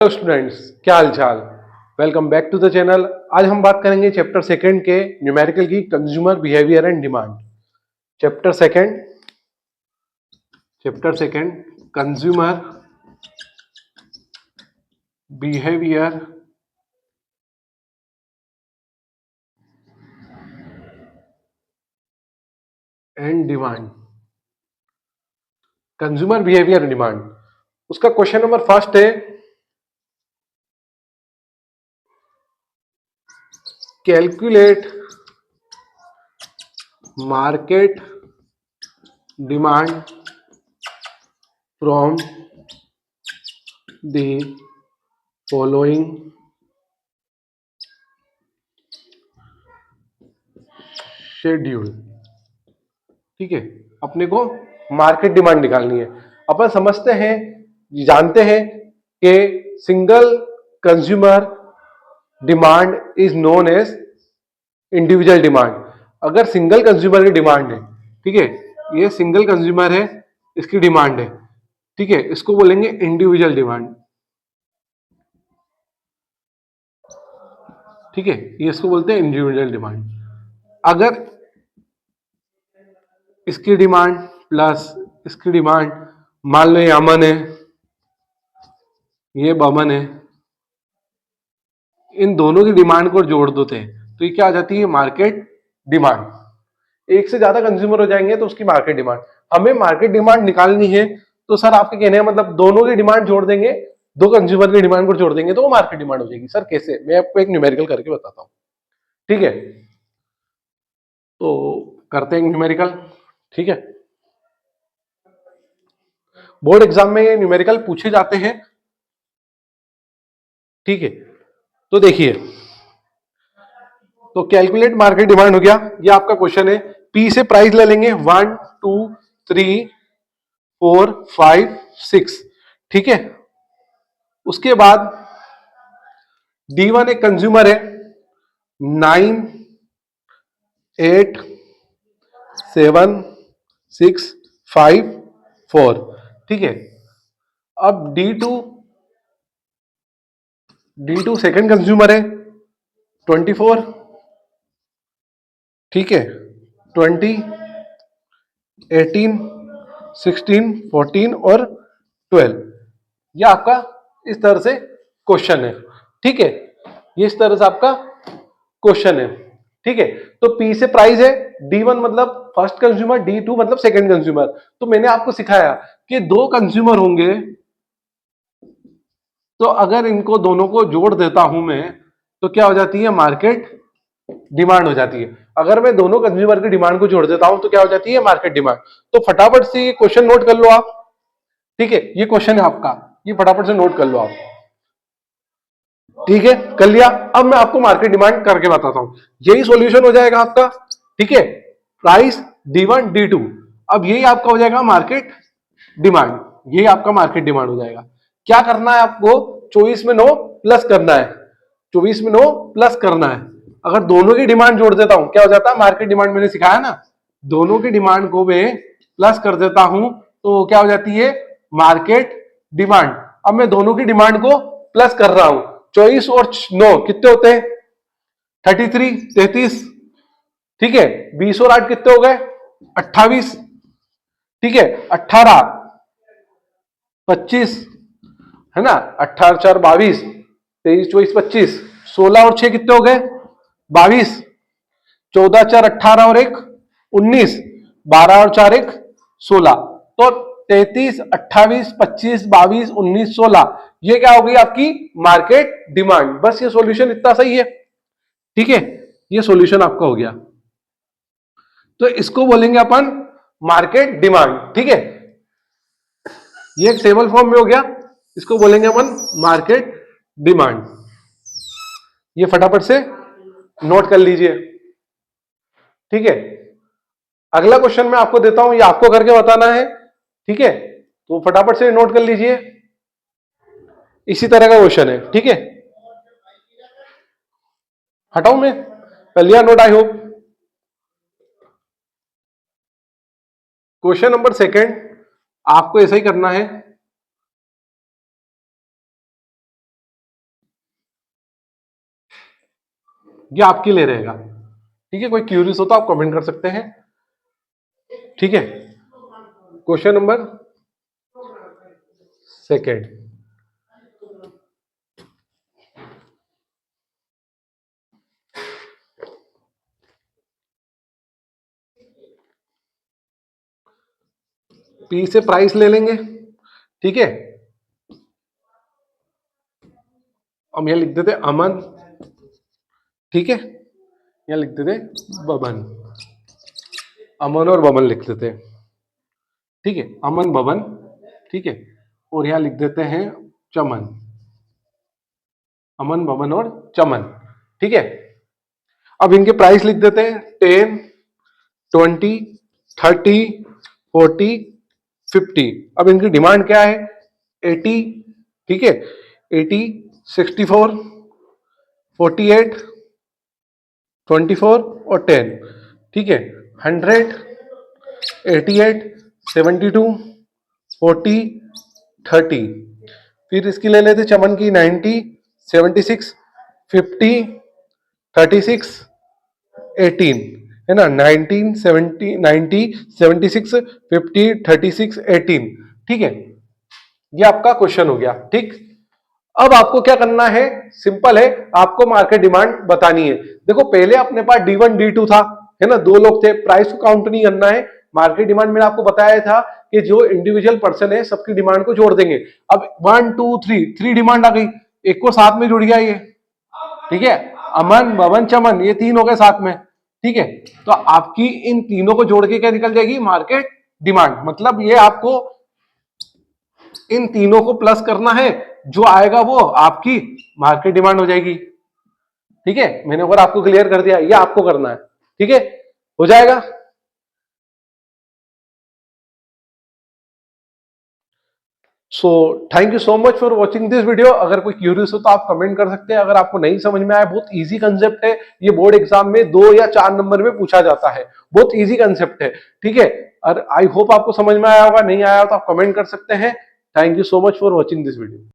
Hello students, क्या हाल चाल। Welcome back to the channel. आज हम बात करेंगे चैप्टर सेकंड के न्यूमेरिकल की consumer behaviour and demand. Chapter second consumer behaviour and demand. Consumer behaviour and demand, उसका क्वेश्चन नंबर फर्स्ट है, calculate market demand from the following schedule. ठीक है, अपने को मार्केट डिमांड निकालनी है। अपन समझते हैं, जानते हैं कि single consumer demand is known as individual demand. अगर सिंगल कंज्यूमर की डिमांड है, ठीक है, ये सिंगल कंज्यूमर है, इसकी डिमांड है, ठीक है, इसको बोलेंगे इंडिविजुअल डिमांड। ठीक है, ये इसको बोलते हैं इंडिविजुअल डिमांड। अगर इसकी डिमांड प्लस इसकी डिमांड, मान लो ये अमन है, ये बमन है, इन दोनों की डिमांड को जोड़ दो थे तो ये क्या आ जाती है, मार्केट डिमांड। एक से ज्यादा कंज्यूमर हो जाएंगे तो उसकी मार्केट डिमांड। हमें मार्केट डिमांड निकालनी है तो सर आपके कहने हैं मतलब दोनों की डिमांड जोड़ देंगे, दो कंज्यूमर की डिमांड को जोड़ देंगे तो वो मार्केट डिमांड हो जाएगी। सर कैसे? मैं आपको एक न्यूमेरिकल करके बताता हूं। ठीक है, तो करते हैं न्यूमेरिकल। ठीक है, बोर्ड एग्जाम में ये न्यूमेरिकल पूछे जाते हैं। ठीक है, तो देखिए, तो कैलकुलेट मार्केट डिमांड हो गया, ये आपका क्वेश्चन है। पी से प्राइस ले लेंगे 1 2 3 4 5 6। ठीक है, उसके बाद D1 एक कंज्यूमर है, 9 8 7 6 5 4। ठीक है, अब D2 सेकंड कंज्यूमर है, 24। ठीक है, 20 18 16 14 और 12। ये आपका इस तरह से क्वेश्चन है। ठीक है, ये इस तरह से आपका क्वेश्चन है। ठीक है, तो P से प्राइस है, D1 मतलब फर्स्ट कंज्यूमर, D2 मतलब सेकंड कंज्यूमर। तो मैंने आपको सिखाया कि दो कंज्यूमर होंगे तो अगर इनको दोनों को जोड़ देता हूं मैं तो क्या हो जाती है, मार्केट डिमांड हो जाती है। अगर मैं दोनों कंज्यूमर की डिमांड को जोड़ देता हूं तो क्या हो जाती है, मार्केट डिमांड। तो फटाफट से ये क्वेश्चन नोट कर लो आप। ठीक है, ये क्वेश्चन है आपका, ये फटाफट से नोट कर लो आप। ठीक है, कर लिया। अब मैं आपको मार्केट डिमांड करके बताता हूं, यही सॉल्यूशन हो जाएगा आपका। ठीक है, प्राइस D1 D2, अब यही आपका हो जाएगा मार्केट डिमांड। यही आपका मार्केट डिमांड हो जाएगा। क्या करना है आपको, 24 में 9 प्लस करना है, 24 में 9 प्लस करना है। अगर दोनों की डिमांड जोड़ देता हूं क्या हो जाता है, मार्केट डिमांड। मैंने सिखाया ना, दोनों की डिमांड को मैं प्लस कर देता हूं तो क्या हो जाती है, मार्केट डिमांड। अब मैं दोनों की डिमांड को प्लस कर रहा हूं, 24 और 9 कितने होते हैं, 33 33। ठीक है, 20 और 8 कितने हो गए, 28। ठीक है, 18 25, है ना, 18 4 22, 23 24 25, 16 और 6 कितने हो गए, 22, 14 4 18 और 1 19, 12 और 4 1 16। तो 33 28 25 22 19 16, ये क्या हो गई आपकी मार्केट डिमांड। बस ये सॉल्यूशन इतना सही है। ठीक है, ये सॉल्यूशन आपका हो गया। तो इसको बोलेंगे अपन मार्केट डिमांड। ठीक है, ये एक टेबल फॉर्म में हो गया, इसको बोलेंगे अपन मार्केट डिमांड। ये फटाफट से नोट कर लीजिए। ठीक है, अगला क्वेश्चन मैं आपको देता हूं, ये आपको करके बताना है। ठीक है, तो फटाफट से नोट कर लीजिए, इसी तरह का क्वेश्चन है। ठीक है, हटाऊं मैं, कर लिया note I hope. Question number second आपको ऐसा ही करना है। ये आपके लिए रहेगा। ठीक है, कोई क्यूरियस हो तो आप कमेंट कर सकते हैं। ठीक है, क्वेश्चन नंबर सेकेंड, पी से प्राइस ले लेंगे। ठीक है, हम यहां लिख देते अमन। ठीक है, यहां लिख देते बबन, अमन और बबन लिख देते हैं। ठीक है, अमन बबन। ठीक है, और यहां लिख देते हैं चमन, अमन बबन और चमन। ठीक है, अब इनके प्राइस लिख देते हैं 10, 20, 30, 40, 50। अब इनकी डिमांड क्या है? 80। ठीक है, 80, 64, 48, 24 और 10। ठीक है, 100, 88, 72, 40, 30। फिर इसकी ले लेते चमन की 90, 76, 50, 36, 18, है ना। 19, 70, 90, 76, 50, 36, 18। ठीक है, ये आपका क्वेश्चन हो गया। ठीक, अब आपको क्या करना है? सिंपल है, आपको मार्केट डिमांड बतानी है। देखो पहले अपने पास D1 D2 था, है ना, दो लोग थे, प्राइस को काउंट नहीं करना है। मार्केट डिमांड मैंने आपको बताया था कि जो इंडिविजुअल पर्सन है सबकी डिमांड को जोड़ देंगे। अब 1 2 3 3 डिमांड आ गई, एक को साथ में जुड़ गया ये। ठीक है, अमन बबन चमन, ये तीन हो गए साथ में। ठीक है, तो आपकी इन तीनों को जोड़ के क्या निकल जाएगी? Market demand. मतलब ये आपको इन तीनों को प्लस करना है, जो आएगा वो आपकी मार्केट डिमांड हो जाएगी। ठीक है, मैंने और आपको क्लियर कर दिया, ये आपको करना है। ठीक है, हो जाएगा। So thank you so much for watching this video. अगर कोई क्यूरियस हो तो आप कमेंट कर सकते हैं। अगर आपको नहीं समझ में आया, बहुत इजी कंसेप्ट है, ये बोर्ड एग्जाम में 2 या 4 नंबर में पूछा जाता है, बहुत इजी कंसेप्ट है। ठीक है, और आई होप आपको समझ में आया होगा, नहीं आया तो आप कमेंट कर सकते हैं। Thank you so much for watching this video.